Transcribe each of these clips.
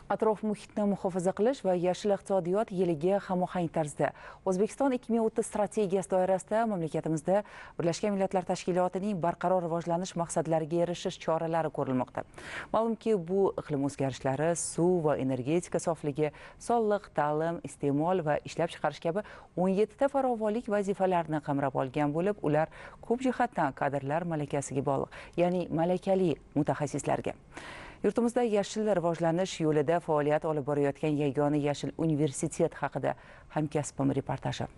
Atrof muhitni muhofaza qilish va yashil iqtisodiyot yiliga hamohang tarzda O'zbekiston 2030 strategiyasi doirasida mamlakatimizda Birlashgan Millatlar Tashkilotining barqaror rivojlanish maqsadlariga erishish choralari ko'rilmoqda. Ma'lumki, bu iqlim o'zgarishlari, suv va energetika sofligi, soliq, ta'lim, iste'mol va ishlab chiqarish kabi 17 ta farovonlik vazifalarni qamrab olgan bo'lib, ular ko'p jihatdan kadrlar malakasiga bog'liq, ya'ni malakali mutaxassislarga. Yurtimizda yashil rivojlanish yo'lida faoliyat olib borayotgan yagona yashil universitet haqida hamkasbim reportaji.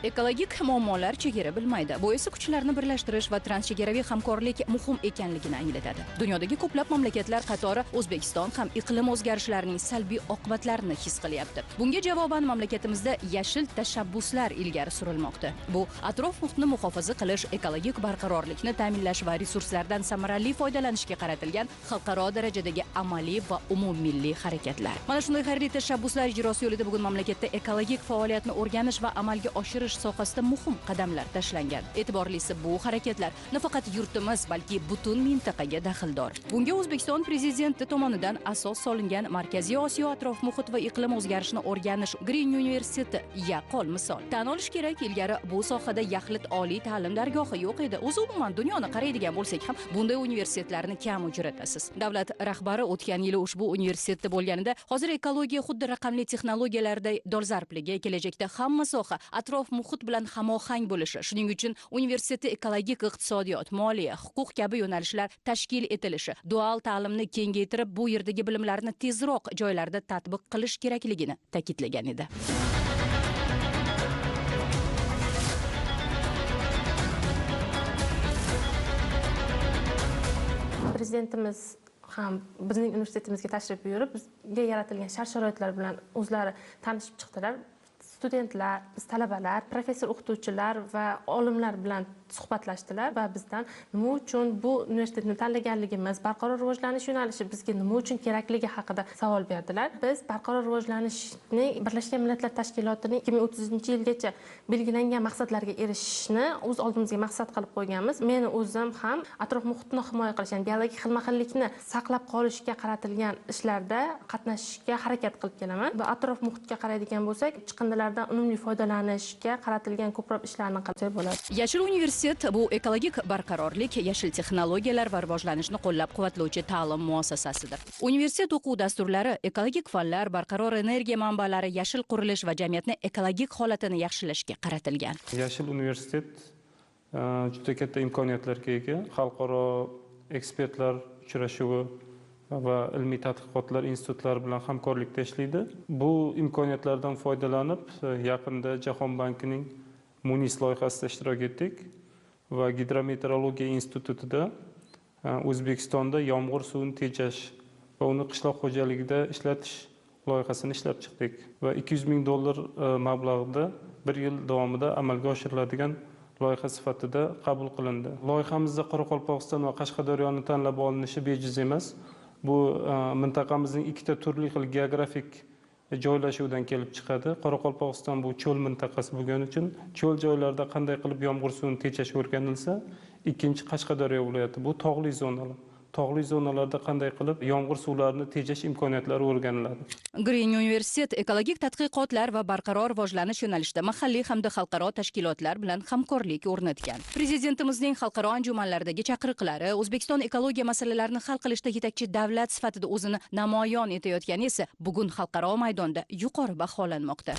Ekologik muammolar chegara bilmaydi. Bu esa kuchlarni birlashtirish va transchegaraviy hamkorlik muhim ekanligini anglatadi. Dunyodagi ko'plab mamlakatlar qatori O'zbekiston ham iqlim o'zgarishlarining salbiy oqibatlarini his qilyapti. Bunga javoban mamlakatimizda yashil tashabbuslar ilgari surilmoqda. Bu atrof muhitni muhofaza qilish, ekologik barqarorlikni ta'minlash va resurslardan samarali foydalanishga qaratilgan xalqaro darajadagi amaliy va umummilliy harakatlar. Mana shunday xayrli tashabbuslar ijrosi yo'lida bugun mamlakatda ekologik faoliyatni o'rganish va amalga oshirish sohasida muhim qadamlar tashlangan. E'tiborlisi, bu harakatlar nafaqat yurtimiz, balki butun mintaqaga daxldor. Bunga O'zbekiston prezidenti tomonidan asos solingan Markaziy Osiyo atrof muhit va iqlim o'zgarishini o'rganish Green universiteti yaqqol misol. Tan olish kerak, ilgari bu sohada yaxlit oliy ta'lim dargohi yo'q edi. O'zi umuman dunyoni qaraydigan bo'lsak ham bunday universitetlarni kam uchratasiz. Davlat rahbari o'tgan yili ushbu universitetda bo'lganida, hozir ekologiya xuddi raqamli texnologiyalarday dolzarbligi, kelajakda hamma soha atrof muhit bilan hamohang bo'lishi. Shuning uchun universitetda ekologik iqtisodiyot, moliya, huquq kabi yo'nalishlar tashkil etilishi, dual ta'limni kengaytirib, bu yerdagi bilimlarni tezroq joylarda tatbiq qilish kerakligini ta'kidlagan edi. Prezidentimiz ham bizning universitetimizga tashrif buyurib, bizga yaratilgan shart-sharoitlar bilan o'zlari tanishib chiqdilar. Studentlar, biz talabalar, professor o'qituvchilar va olimlar bilan suhbatlashdilar va bizdan nima uchun bu universitetni tanlaganligimiz, barqaror rivojlanish yo'nalishi bizga nima uchun kerakligi haqida savol berdilar. Biz barqaror rivojlanishni Birlashgan Millatlar Tashkilotining 2030-yilgacha belgilangan maqsadlarga erishishni o'z oldimizga maqsad qilib qo'yganmiz. Men o'zim ham atrof muhitni himoya qilish, ya'ni biologik xilma-xillikni saqlab qolishga qaratilgan ishlarda qatnashishga harakat qilib kelaman. Va atrof muhitga qaraydigan bo'lsak, chiqindilardan unumli foydalanishga qaratilgan ko'plab ishlarni qilsak bo'ladi. Yashil universitet bu ekologik barqarorlik, yashil texnologiyalar va rivojlanishni qo'llab-quvvatlovchi ta'lim muassasasidir. Universitet o'quv dasturlari ekologik fanlar, barqaror energiya manbalari, yashil qurilish va jamiyatni ekologik holatini yaxshilashga qaratilgan. Yashil universitet juda katta imkoniyatlarga ega. Xalqaro ekspertlar uchrashuvi va ilmiy tadqiqotlar institutlari bilan hamkorlikda ishlaydi. Bu imkoniyatlardan foydalanib, yaqinda Jahon bankining Munis loyihasida ishtirok etdik va Gidrometeorologiya institutida O'zbekistonda yomg'ir suvini tejash va uni qishloq xo'jaligida ishlatish loyihasini ishlab chiqdik va $200 ming mablag'da 1 yil davomida amalga oshiriladigan loyiha sifatida qabul qilindi. Loyihamizda Qoraqalpog'iston va Qashqadaryoni tanlab olinishi bejiz emas. Bu mintaqamizning ikkita turli xil geografik joylashuvdan kelib chiqadi. Qoraqalpog'iston bu cho'l mintaqasi bo'lgani uchun cho'l joylarda qanday qilib yomg'ir suvini tejash o'rganilsa, ikkinchi Qashqadaryo viloyati bu tog'li zonalar. Tog'li zonalarda qanday qilib yomg'ir suvlarini tejash imkoniyatlari o'rganiladi. Green universitet ekologik tadqiqotlar va barqaror rivojlanish yo'nalishida mahalliy hamda xalqaro tashkilotlar bilan hamkorlik o'rnatgan. Prezidentimizning xalqaro anjumanlardagi chaqiriqlari O'zbekiston ekologiya masalalarini hal qilishda yetakchi davlat sifatida o'zini namoyon etayotgani esa bugun xalqaro maydonda yuqori baholanmoqda.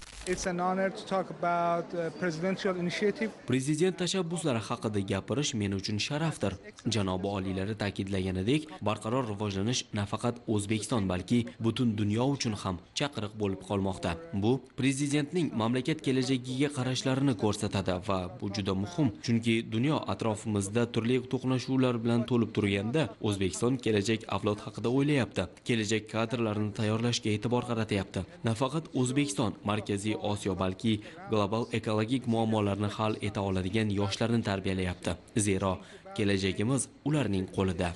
Prezident tashabbuslari haqida gapirish men uchun sharafdir. Janob oliylari ta'kidlaganidek, barqaror rivojlanish nafaqat O'zbekiston, balki butun dunyo uchun ham chaqiriq bo'lib qolmoqda. Bu prezidentning mamlakat kelajagiga qarashlarini ko'rsatadi va bu juda muhim, chunki dunyo atrofimizda turli to'qnashuvlar bilan to'lib turganda O'zbekiston kelajak avlod haqida o'ylayapti. Kelajak kadrlarini tayyorlashga e'tibor qaratyapti. Nafaqat O'zbekiston, Markaziy Osiyo, balki global ekologik muammolarni hal eta oladigan yoshlarni tarbiyalayapti. Zero kelajagimiz ularning qo'lida.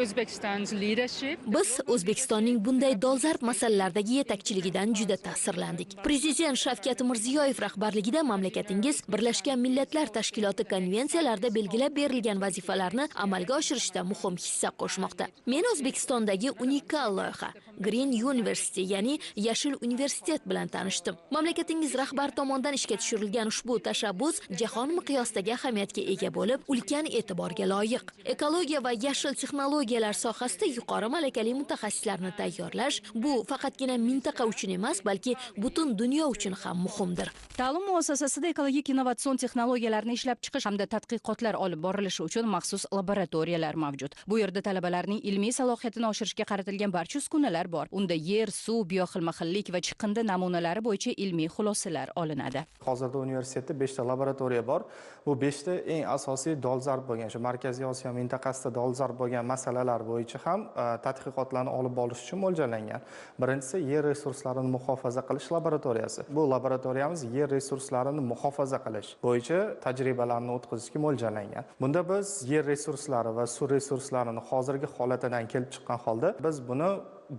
Uzbekistan's leadership. Biz O'zbekistonning bunday dolzarb masalalardagi yetakchiligidan juda ta'sirlandik. Prezident Shavkat Mirziyoyev rahbarligida mamlakatingiz Birlashgan Millatlar Tashkiloti konvensiyalarida belgilab berilgan vazifalarni amalga oshirishda muhim hissa qo'shmoqda. Men O'zbekistondagi unikal loyiha Green University, ya'ni Yashil universitet bilan tanishdim. Mamlakatingiz rahbar tomonidan ishga tushirilgan ushbu tashabbus jahon miqyosidagi ahamiyatga ega bo'lib, ulkan e'tiborga loyiq. Ekologiya va yashil texnologiyalar sohasida yuqori malakali mutaxassislarni tayyorlash bu faqatgina mintaqa uchun emas, balki butun dunyo uchun ham muhimdir. Ta'lim muassasasida ekologik innovatsion texnologiyalarni ishlab chiqish hamda tadqiqotlar olib borilishi uchun maxsus laboratoriyalar mavjud. Bu yerda talabalarning ilmiy salohiyatini oshirishga qaratilgan barcha uskunalar bor. Unda yer, suv, bioxilma-xillik va chiqindi namunalari bo'yicha ilmiy xulosalar olinadi. Hozirda universitetda 5 ta laboratoriya bor. Bu 5 ta eng asosiy dolzarb bo'lgan, shu Markaziy Osiyo mintaqasida dolzarb bo'lgan masalalar bo'yicha ham tadqiqotlarni olib borish uchun mo'ljallangan. Birinchisi yer resurslarini muhofaza qilish laboratoriyasi. Bu laboratoriyamiz yer resurslarini muhofaza qilish bo'yicha tajribalarni o'tkazishga mo'ljallangan. Bunda biz yer resurslari va suv resurslarini hozirgi holatidan kelib chiqqan holda biz buni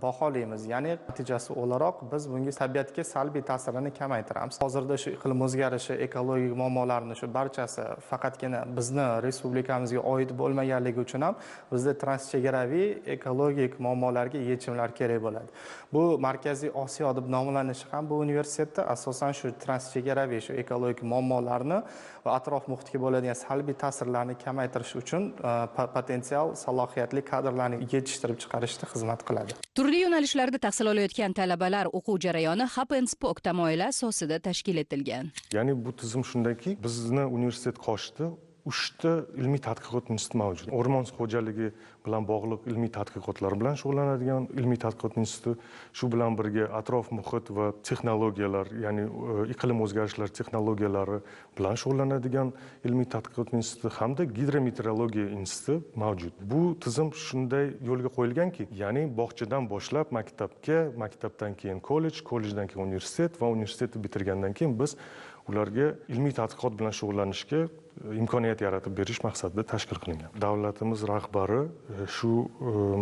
baholaymiz. Ya'ni natijasi o'laroq biz bunga tabiatga salbiy ta'sirini kamaytiramiz. Hozirda shu iqlim o'zgarishi, ekologik muammolarni shu barchasi faqatgina bizni respublikamizga oid bo'lmaganligi uchun ham bizda transchegaraviy ekologik muammolarga yechimlar kerak bo'ladi. Bu Markaziy Osiyo deb nomlanishi ham bu universitetda asosan shu transchegaraviy shu ekologik muammolarni va atrof muhitga bo'ladigan salbiy ta'sirlarni kamaytirish uchun potensial salohiyatli kadrlarni yetishtirib chiqarishda xizmat qiladi. Turli yo'nalishlarda tahsil olayotgan talabalar o'quv jarayoni Hub and Spoke tamoyili asosida tashkil etilgan. Ya'ni bu tizim shundayki, bizni universitet qoshida 3 ta ilmiy tadqiqot instituti mavjud. O'rmon xo'jaligi bilan bog'liq ilmiy tadqiqotlar bilan shug'ullanadigan ilmiy tadqiqot instituti, shu bilan birga atrof muhit va texnologiyalar, ya'ni iqlim o'zgarishlari texnologiyalari bilan shug'ullanadigan ilmiy tadqiqot instituti hamda gidrometeorologiya instituti mavjud. Bu tizim shunday yo'lga qo'yilganki, ya'ni bog'chadan boshlab maktabga, maktabdan keyin kollej, kollejdan keyin universitet va universitetni bitirgandan keyin biz ularga ilmiy tadqiqot bilan shug'ullanishga imkoniyat yaratib berish maqsadida tashkil qilingan. Davlatimiz rahbari shu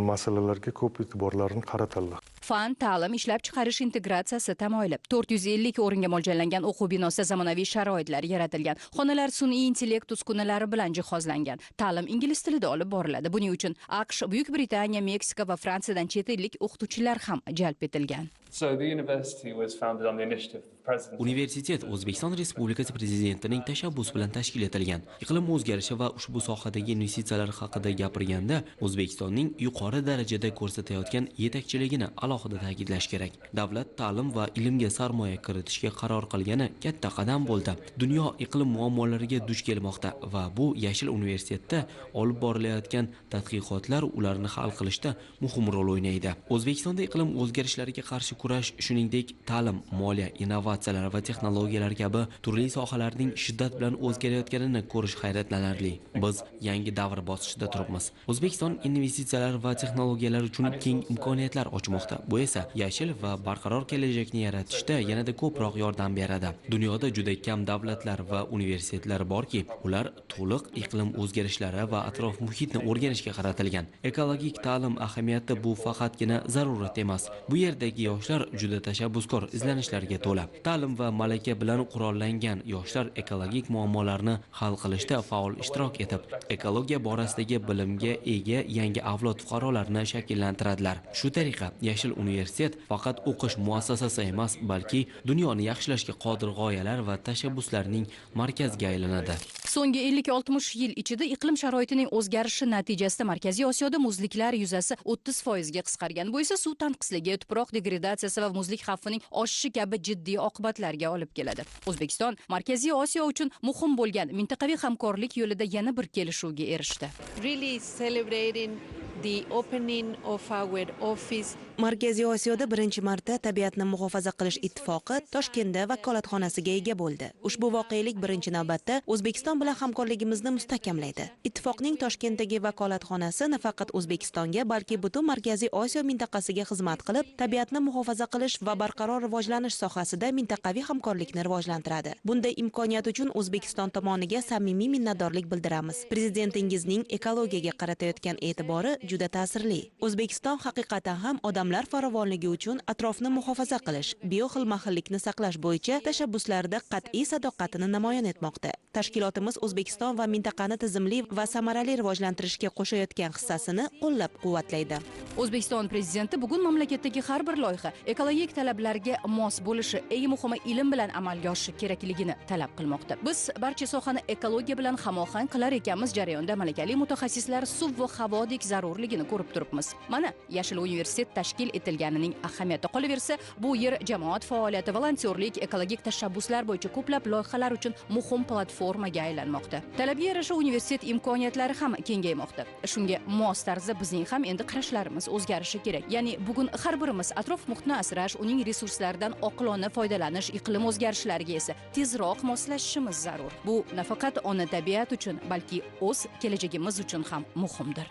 masalalarga ko'p e'tiborlarni qaratadi. Fan, ta'lim, ishlab chiqarish integratsiyasi tamoyili 450 o'ringa mo'ljallangan o'quv binosida zamonaviy sharoitlar yaratilgan. Xonalar sun'iy intellekt uskunalari bilan jihozlangan. Ta'lim ingliz tilida olib boriladi. Buning uchun AQSh, Buyuk Britaniya, Meksika va Fransiyadan chet ellik o'qituvchilar ham jalb etilgan. Universitet O'zbekiston Respublikasi Prezidentining tashabbusi bilan tashkil etilgan. Iqlim o'zgarishi va ushbu sohadagi investitsiyalar haqida gapirganda O'zbekistonning yuqori darajada ko'rsatayotgan yetakchiligini alohida ta'kidlash kerak. Davlat ta'lim va ilmga sarmoya kiritishga qaror qilgani katta qadam bo'ldi. Dunyo iqlim muammolariga duch kelmoqda va bu Yashil universitetda olib borilayotgan tadqiqotlar ularni hal qilishda muhim rol o'ynaydi. O'zbekistonda iqlim o'zgarishlariga qarshi kurash, shuningdek ta'lim, moliya, innovatsiyalar va texnologiyalar kabi turli sohalarning shiddat bilan o'zgarayotganini ko'rish hayratlanarli. Biz yangi davr bosqichida turibmiz. O'zbekiston investitsiyalar va texnologiyalar uchun keng imkoniyatlar ochmoqda. Bu esa yashil va barqaror kelajakni yaratishda yanada ko'proq yordam beradi. Dunyoda juda kam davlatlar va universitetlar borki, ular to'liq iqlim o'zgarishlari va atrof muhitni o'rganishga qaratilgan. Ekologik ta'lim ahamiyati bu faqatgina zarurat emas. Bu yerdagi yoshlar juda tashabbuskor izlanishlarga to'la. Ta'lim va malaka bilan qurollangan yoshlar ekologik muammolarni hal qilishda faol ishtirok etib, ekologiya borasidagi bilimga ega yangi avlod fuqarolarini shakllantiradilar. Shu tariqa Yashil universitet faqat o'qish muassasasi emas, balki dunyoni yaxshilashga qodir g'oyalar va tashabbuslarning markaziga aylanadi. So'nggi 50-60 yil ichida iqlim sharoitining o'zgarishi natijasida Markaziy Osiyoda muzliklar yuzasi 30% ga qisqargan. Bu esa suv tanqisligi, tuproq degradatsiyasi va muzlik xavfining oshishi kabi jiddiy oqibatlarga olib keladi. O'zbekiston Markaziy Osiyo uchun muhim bo'lgan mintaqaviy hamkorlik yo'lida yana bir kelishuvga erishdi. Markaziy Osiyoda birinchi marta tabiatni muhofaza qilish ittifoqi Toshkentda vakolatxonasiga ega bo'ldi. Ushbu voqelik birinchi navbatda O'zbekiston bilan hamkorligimizni mustahkamlaydi. Ittifoqning Toshkentdagi vakolatxonasi nafaqat O'zbekistonga, balki butun Markaziy Osiyo mintaqasiga xizmat qilib, tabiatni muhofaza qilish va barqaror rivojlanish sohasida mintaqaviy hamkorlikni rivojlantiradi. Bunday imkoniyat uchun O'zbekiston tomoniga samimiy minnatdorlik bildiramiz. Prezidentingizning ekologiyaga qaratayotgan e'tibori juda ta'sirli. O'zbekiston haqiqatan ham odamlar farovonligi uchun atrofni muhofaza qilish, bioxilma-xillikni saqlash bo'yicha tashabbuslarida qat'iy sadoqatini namoyon etmoqda. Tashkilotimiz O'zbekiston va mintaqani tizimli va samarali rivojlantirishga qo'shayotgan hissasini qo'llab-quvvatlaydi. O'zbekiston prezidenti bugun mamlakatdagi har bir loyiha ekologik talablarga mos bo'lishi, eng muhimi ilm bilan amalga oshishi kerakligini talab qilmoqda. Biz barcha sohani ekologiya bilan hamohang qilar ekanmiz jarayonda malakali mutaxassislar suv va havodek zarurligini ko'rib turibmiz. Mana Yashil universitet tashkil etilganining ahamiyati qolaversa, bu yer jamoat faoliyati, volontyorlik, ekologik tashabbuslar bo'yicha ko'plab loyihalar uchun muhim platformaga aylanmoqda. Talabga yarasha universitet imkoniyatlari ham kengaymoqda. Shunga mos tarzda bizning ham endi qarashlarimiz o'zgarishi kerak. Ya'ni bugun har birimiz atrof muhitni asrash, uning resurslaridan oqilona foydalanish, iqlim o'zgarishlariga esa tezroq moslashishimiz zarur. Bu nafaqat ona tabiat uchun, balki o'z kelajagimiz uchun ham muhimdir.